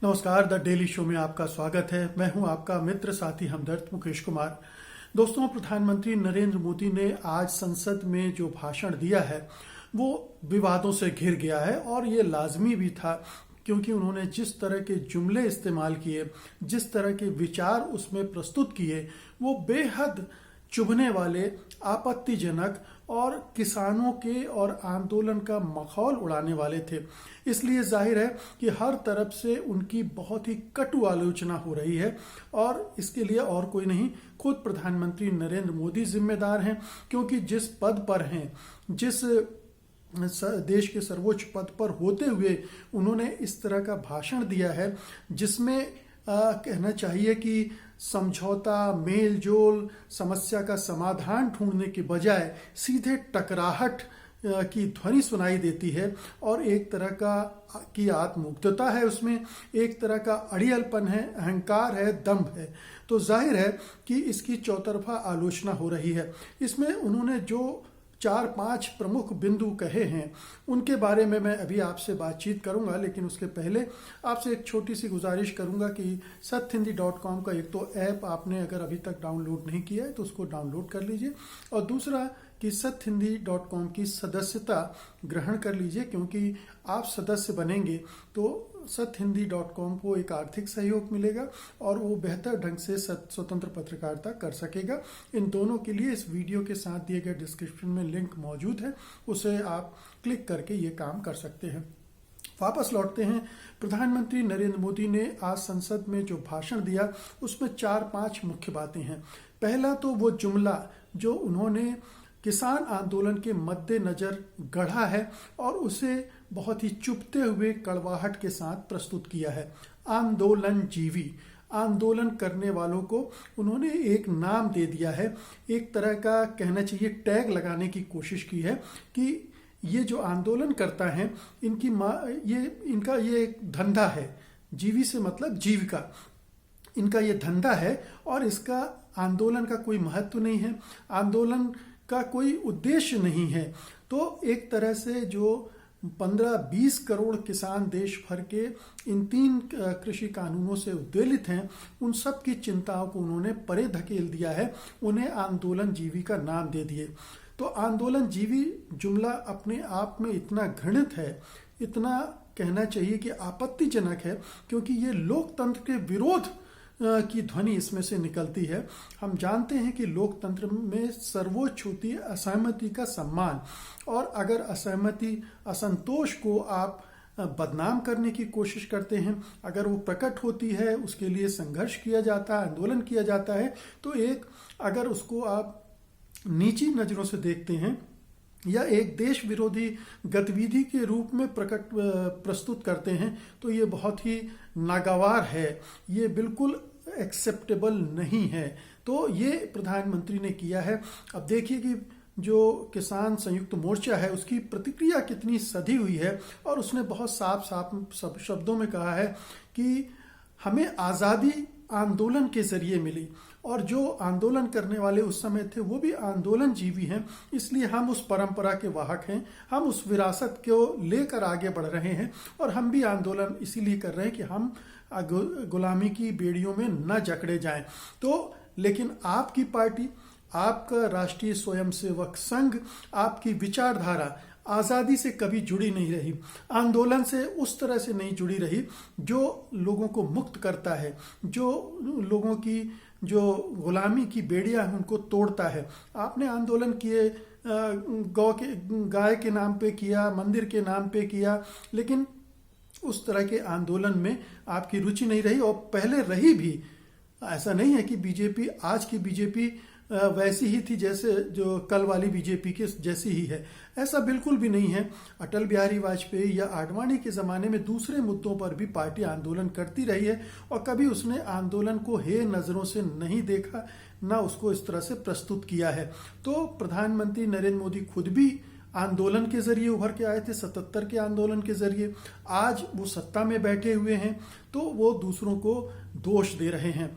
नमस्कार, the daily show में आपका स्वागत है। मैं हूं आपका मित्र साथी हमदर्द मुकेश कुमार। दोस्तों, प्रधानमंत्री नरेंद्र मोदी ने आज संसद में जो भाषण दिया है वो विवादों से घिर गया है और ये लाजमी भी था, क्योंकि उन्होंने जिस तरह के जुमले इस्तेमाल किए, जिस तरह के विचार उसमें प्रस्तुत किए, वो बेहद चुभने वाले, आपत्तिजनक और किसानों के और आंदोलन का मखौल उड़ाने वाले थे। इसलिए जाहिर है कि हर तरफ से उनकी बहुत ही कटु आलोचना हो रही है और इसके लिए और कोई नहीं, खुद प्रधानमंत्री नरेंद्र मोदी जिम्मेदार हैं, क्योंकि जिस पद पर हैं, जिस देश के सर्वोच्च पद पर होते हुए उन्होंने इस तरह का भाषण दिया है जिसमें कहना चाहिए कि समझौता, मेल जोल, समस्या का समाधान ढूंढने के बजाय सीधे टकराहट की ध्वनि सुनाई देती है और एक तरह का की आत्ममुग्धता है, उसमें एक तरह का अड़ियलपन है, अहंकार है, दंभ है। तो जाहिर है कि इसकी चौतरफा आलोचना हो रही है। इसमें उन्होंने जो 4-5 प्रमुख बिंदु कहे हैं उनके बारे में मैं अभी आपसे बातचीत करूंगा, लेकिन उसके पहले आपसे एक छोटी सी गुजारिश करूंगा कि sathhindi.com का एक तो ऐप आपने अगर अभी तक डाउनलोड नहीं किया है तो उसको डाउनलोड कर लीजिए, और दूसरा कि sathhindi.com की सदस्यता ग्रहण कर लीजिए, क्योंकि आप सदस्य बनेंगे तो sathhindi.com को एक आर्थिक सहयोग मिलेगा और वो बेहतर ढंग से स्वतंत्र पत्रकारिता कर सकेगा। इन दोनों के लिए इस वीडियो के साथ दिए गए डिस्क्रिप्शन में लिंक मौजूद है, उसे आप क्लिक करके ये काम कर सकते हैं। वापस लौटते हैं। प्रधानमंत्री नरेंद्र मोदी ने आज संसद में जो भाषण दिया उसमें 4-5 मुख्य बातें हैं। पहला तो वो जुमला जो उन्होंने किसान आंदोलन के मद्देनजर गढ़ा है और उसे बहुत ही चुभते हुए कड़वाहट के साथ प्रस्तुत किया है। आंदोलन जीवी, आंदोलन करने वालों को उन्होंने एक नाम दे दिया है, एक तरह का कहना चाहिए टैग लगाने की कोशिश की है कि ये जो आंदोलन करता है इनका ये एक धंधा है। जीवी से मतलब जीविका, इनका ये धंधा है और इसका आंदोलन का कोई महत्व नहीं है, आंदोलन का कोई उद्देश्य नहीं है। तो एक तरह से जो 15-20 करोड़ किसान देश भर के इन 3 कृषि कानूनों से उद्वेलित हैं, उन सब की चिंताओं को उन्होंने परे धकेल दिया है, उन्हें आंदोलन जीवी का नाम दे दिए। तो आंदोलन जीवी जुमला अपने आप में इतना घृणित है, इतना कहना चाहिए कि आपत्तिजनक है, क्योंकि ये लोकतंत्र के विरोध की ध्वनि इसमें से निकलती है। हम जानते हैं कि लोकतंत्र में सर्वोच्च होती है असहमति का सम्मान, और अगर असहमति, असंतोष को आप बदनाम करने की कोशिश करते हैं, अगर वो प्रकट होती है, उसके लिए संघर्ष किया जाता है, आंदोलन किया जाता है, तो अगर उसको आप नीची नजरों से देखते हैं या एक देश विरोधी गतिविधि के रूप में प्रस्तुत करते हैं, तो ये बहुत ही नागवार है, ये बिल्कुल एक्सेप्टेबल नहीं है। तो ये प्रधानमंत्री ने किया है। अब देखिए कि जो किसान संयुक्त मोर्चा है उसकी प्रतिक्रिया कितनी सधी हुई है, और उसने बहुत साफ शब्दों में कहा है कि हमें आज़ादी आंदोलन के जरिए मिली, और जो आंदोलन करने वाले उस समय थे वो भी आंदोलन जीवी हैं, इसलिए हम उस परंपरा के वाहक हैं, हम उस विरासत को लेकर आगे बढ़ रहे हैं, और हम भी आंदोलन इसीलिए कर रहे हैं कि हम गुलामी की बेड़ियों में न जकड़े जाएं। तो लेकिन आपकी पार्टी, आपका राष्ट्रीय स्वयंसेवक संघ, आपकी विचारधारा आज़ादी से कभी जुड़ी नहीं रही, आंदोलन से उस तरह से नहीं जुड़ी रही जो लोगों को मुक्त करता है, जो लोगों की जो गुलामी की बेड़ियां हैं उनको तोड़ता है। आपने आंदोलन किए, गाय के नाम पे किया, मंदिर के नाम पे किया, लेकिन उस तरह के आंदोलन में आपकी रुचि नहीं रही, और पहले रही भी। ऐसा नहीं है कि बीजेपी, आज की बीजेपी वैसी ही थी जैसे जो कल वाली बीजेपी के जैसी ही है, ऐसा बिल्कुल भी नहीं है। अटल बिहारी वाजपेयी या आडवाणी के ज़माने में दूसरे मुद्दों पर भी पार्टी आंदोलन करती रही है, और कभी उसने आंदोलन को हे नज़रों से नहीं देखा, ना उसको इस तरह से प्रस्तुत किया है। तो प्रधानमंत्री नरेंद्र मोदी खुद भी आंदोलन के जरिए उभर के आए थे, 77 के आंदोलन के जरिए। आज वो सत्ता में बैठे हुए हैं तो वो दूसरों को दोष दे रहे हैं।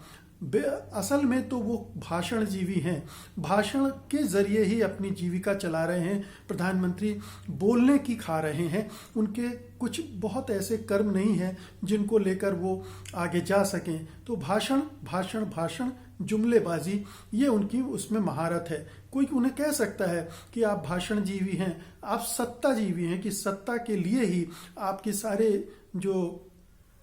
असल में तो वो भाषण जीवी हैं, भाषण के जरिए ही अपनी जीविका चला रहे हैं। प्रधानमंत्री बोलने की खा रहे हैं, उनके कुछ बहुत ऐसे कर्म नहीं हैं जिनको लेकर वो आगे जा सकें। तो भाषण भाषण भाषण जुमलेबाजी, ये उनकी उसमें महारत है। कोई उन्हें कह सकता है कि आप भाषण जीवी हैं, आप सत्ता जीवी हैं, कि सत्ता के लिए ही आपके सारे जो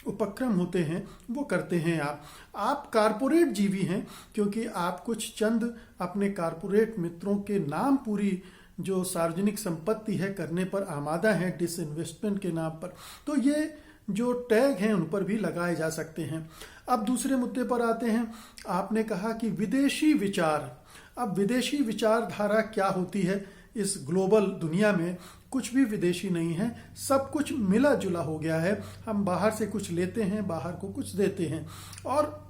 उपक्रम होते हैं वो करते हैं। आप कारपोरेट जीवी हैं, क्योंकि आप कुछ चंद अपने कारपोरेट मित्रों के नाम पूरी जो सार्वजनिक संपत्ति है करने पर आमादा हैं, डिसइन्वेस्टमेंट के नाम पर। तो ये जो टैग हैं उन पर भी लगाए जा सकते हैं। अब दूसरे मुद्दे पर आते हैं। आपने कहा कि विदेशी विचार, अब विदेशी विचारधारा क्या होती है? इस ग्लोबल दुनिया में कुछ भी विदेशी नहीं है, सब कुछ मिला जुला हो गया है। हम बाहर से कुछ लेते हैं, बाहर को कुछ देते हैं। और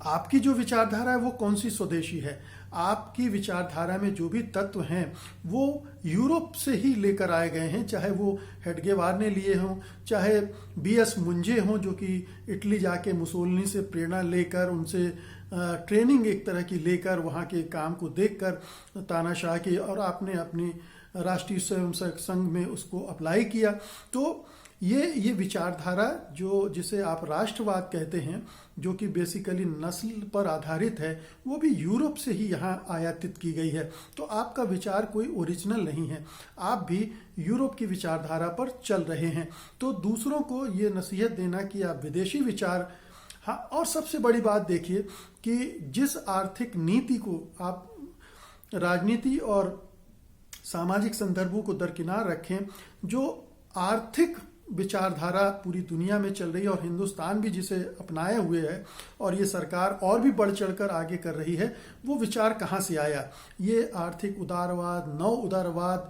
आपकी जो विचारधारा है वो कौन सी स्वदेशी है? आपकी विचारधारा में जो भी तत्व हैं वो यूरोप से ही लेकर आए गए हैं, चाहे वो हेडगेवार ने लिए हों, चाहे बीएस मुंजे हों जो कि इटली जाके मुसोलिनी से प्रेरणा लेकर, उनसे ट्रेनिंग एक तरह की लेकर, वहाँ के काम को देखकर तानाशाह की, और आपने अपनी राष्ट्रीय स्वयंसेवक संघ में उसको अप्लाई किया। तो ये विचारधारा जो जिसे आप राष्ट्रवाद कहते हैं, जो कि बेसिकली नस्ल पर आधारित है, वो भी यूरोप से ही यहाँ आयातित की गई है। तो आपका विचार कोई ओरिजिनल नहीं है, आप भी यूरोप की विचारधारा पर चल रहे हैं। तो दूसरों को ये नसीहत देना कि आप विदेशी विचार, हाँ, और सबसे बड़ी बात देखिए कि जिस आर्थिक नीति को आप राजनीति और सामाजिक संदर्भों को दरकिनार रखें, जो आर्थिक विचारधारा पूरी दुनिया में चल रही है और हिंदुस्तान भी जिसे अपनाए हुए है, और ये सरकार और भी बढ़ चढ़कर आगे कर रही है, वो विचार कहाँ से आया? ये आर्थिक उदारवाद, नव उदारवाद,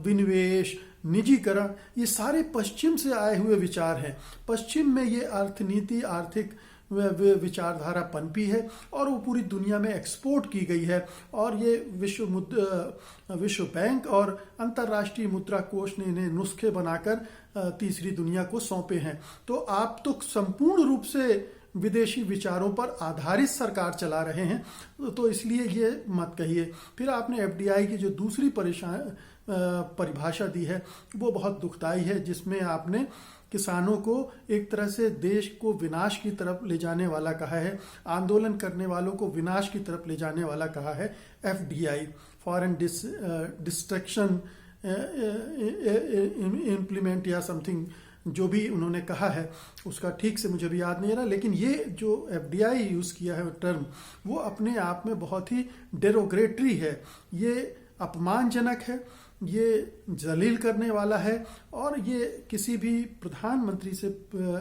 विनिवेश, निजीकरण, ये सारे पश्चिम से आए हुए विचार हैं। पश्चिम में ये अर्थनीति, आर्थिक विचारधारा पनपी है और वो पूरी दुनिया में एक्सपोर्ट की गई है। और ये विश्व बैंक और अंतर्राष्ट्रीय मुद्रा कोष ने इन्हें नुस्खे बनाकर तीसरी दुनिया को सौंपे हैं। तो आप तो संपूर्ण रूप से विदेशी विचारों पर आधारित सरकार चला रहे हैं, तो इसलिए ये मत कहिए। फिर आपने एफडीआई की जो दूसरी परिभाषा दी है वो बहुत दुखदाई है, जिसमें आपने किसानों को एक तरह से देश को विनाश की तरफ ले जाने वाला कहा है, आंदोलन करने वालों को विनाश की तरफ ले जाने वाला कहा है। एफडीआई, फॉरेन डिस्ट्रक्शन इम्प्लीमेंट या समथिंग, जो भी उन्होंने कहा है उसका ठीक से मुझे भी याद नहीं रहा, लेकिन ये जो एफडीआई यूज़ किया है टर्म, वो अपने आप में बहुत ही डेरोग्रेटरी है, ये अपमानजनक है, ये जलील करने वाला है। और ये किसी भी प्रधानमंत्री से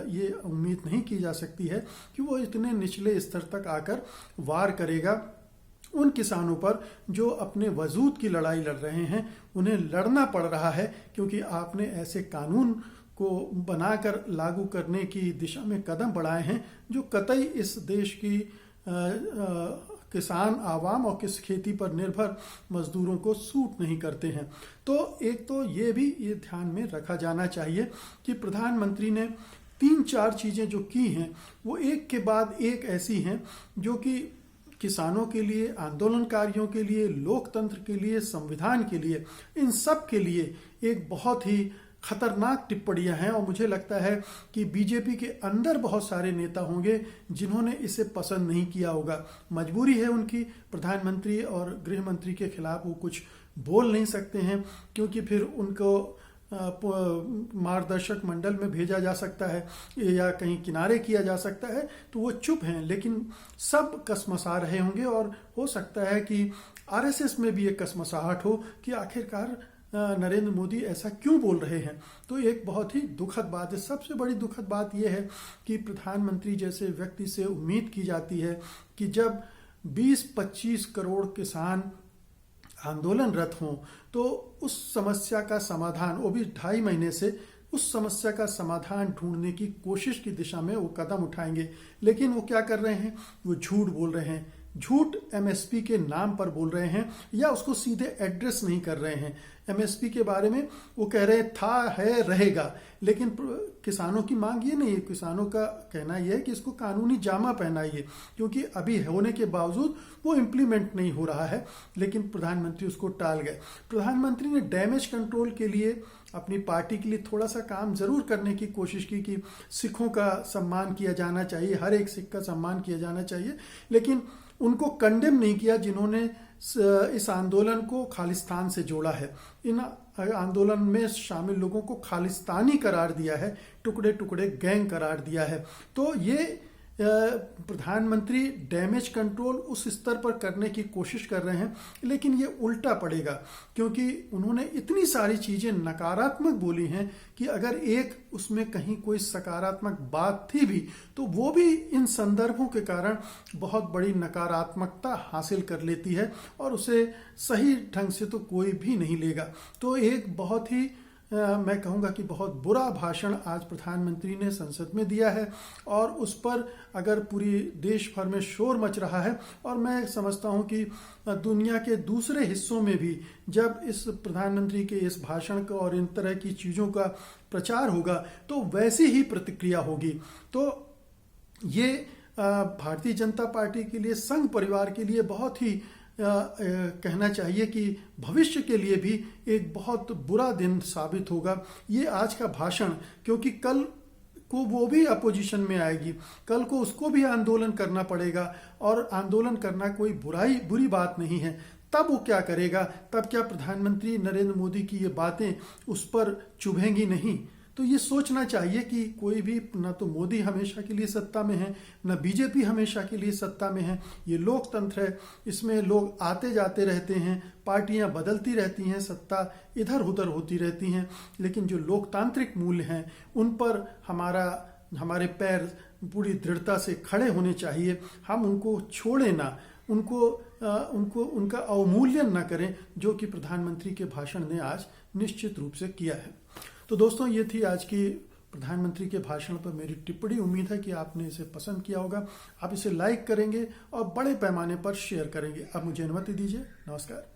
ये उम्मीद नहीं की जा सकती है कि वो इतने निचले स्तर तक आकर वार करेगा उन किसानों पर जो अपने वजूद की लड़ाई लड़ रहे हैं। उन्हें लड़ना पड़ रहा है क्योंकि आपने ऐसे कानून को बनाकर लागू करने की दिशा में कदम बढ़ाए हैं जो कतई इस देश की किसान आवाम और किस खेती पर निर्भर मजदूरों को सूट नहीं करते हैं। तो एक तो ये भी ये ध्यान में रखा जाना चाहिए कि प्रधानमंत्री ने 3-4 चीज़ें जो की हैं वो एक के बाद एक ऐसी हैं जो कि किसानों के लिए, आंदोलनकारियों के लिए, लोकतंत्र के लिए, संविधान के लिए, इन सब के लिए एक बहुत ही खतरनाक टिप्पणियां हैं। और मुझे लगता है कि बीजेपी के अंदर बहुत सारे नेता होंगे जिन्होंने इसे पसंद नहीं किया होगा। मजबूरी है उनकी, प्रधानमंत्री और गृह मंत्री के खिलाफ वो कुछ बोल नहीं सकते हैं क्योंकि फिर उनको मार्गदर्शक मंडल में भेजा जा सकता है या कहीं किनारे किया जा सकता है, तो वो चुप हैं। लेकिन सब कसमसा रहे होंगे और हो सकता है कि आरएसएस में भी एक कसमसाहट हो कि आखिरकार नरेंद्र मोदी ऐसा क्यों बोल रहे हैं। तो एक बहुत ही दुखद बात है। सबसे बड़ी दुखद बात यह है कि प्रधानमंत्री जैसे व्यक्ति से उम्मीद की जाती है कि जब 20-25 करोड़ किसान आंदोलनरत हों तो उस समस्या का समाधान, वो भी 2.5 महीने से, उस समस्या का समाधान ढूंढने की कोशिश की दिशा में वो कदम उठाएंगे। लेकिन वो क्या कर रहे हैं? वो झूठ बोल रहे हैं, झूठ एमएसपी के नाम पर बोल रहे हैं या उसको सीधे एड्रेस नहीं कर रहे हैं। एमएसपी के बारे में वो कह रहे था, है, रहेगा, लेकिन किसानों की मांग ये नहीं है। किसानों का कहना यह है कि इसको कानूनी जामा पहनाइए, क्योंकि अभी होने के बावजूद वो इम्प्लीमेंट नहीं हो रहा है। लेकिन प्रधानमंत्री उसको टाल गए। प्रधानमंत्री ने डैमेज कंट्रोल के लिए अपनी पार्टी के लिए थोड़ा सा काम जरूर करने की कोशिश की कि सिखों का सम्मान किया जाना चाहिए, हर एक सिख का सम्मान किया जाना चाहिए, लेकिन उनको कंडेम नहीं किया जिन्होंने इस आंदोलन को खालिस्तान से जोड़ा है। इन आंदोलन में शामिल लोगों को खालिस्तानी करार दिया है, टुकड़े टुकड़े गैंग करार दिया है। तो ये प्रधानमंत्री डैमेज कंट्रोल उस स्तर पर करने की कोशिश कर रहे हैं, लेकिन ये उल्टा पड़ेगा, क्योंकि उन्होंने इतनी सारी चीजें नकारात्मक बोली हैं कि अगर एक उसमें कहीं कोई सकारात्मक बात थी भी तो वो भी इन संदर्भों के कारण बहुत बड़ी नकारात्मकता हासिल कर लेती है और उसे सही ढंग से तो कोई भी नहीं लेगा। तो एक बहुत ही मैं कहूँगा कि बहुत बुरा भाषण आज प्रधानमंत्री ने संसद में दिया है और उस पर अगर पूरी देश भर में शोर मच रहा है, और मैं समझता हूँ कि दुनिया के दूसरे हिस्सों में भी जब इस प्रधानमंत्री के इस भाषण का और इन तरह की चीज़ों का प्रचार होगा तो वैसी ही प्रतिक्रिया होगी। तो ये भारतीय जनता पार्टी के लिए, संघ परिवार के लिए बहुत ही कहना चाहिए कि भविष्य के लिए भी एक बहुत बुरा दिन साबित होगा ये आज का भाषण, क्योंकि कल को वो भी अपोजिशन में आएगी, कल को उसको भी आंदोलन करना पड़ेगा, और आंदोलन करना कोई बुरी बात नहीं है। तब वो क्या करेगा? तब क्या प्रधानमंत्री नरेंद्र मोदी की ये बातें उस पर चुभेंगी नहीं? तो ये सोचना चाहिए कि कोई भी, न तो मोदी हमेशा के लिए सत्ता में है, न बीजेपी हमेशा के लिए सत्ता में है। ये लोकतंत्र है, इसमें लोग आते जाते रहते हैं, पार्टियां बदलती रहती हैं, सत्ता इधर उधर होती रहती हैं, लेकिन जो लोकतांत्रिक मूल्य हैं उन पर हमारे पैर पूरी दृढ़ता से खड़े होने चाहिए। हम उनको छोड़े ना, उनका अवमूल्यन न करें, जो कि प्रधानमंत्री के भाषण ने आज निश्चित रूप से किया है। तो दोस्तों, ये थी आज की प्रधानमंत्री के भाषण पर मेरी टिप्पणी। उम्मीद है कि आपने इसे पसंद किया होगा। आप इसे लाइक करेंगे और बड़े पैमाने पर शेयर करेंगे। अब मुझे अनुमति दीजिए। नमस्कार।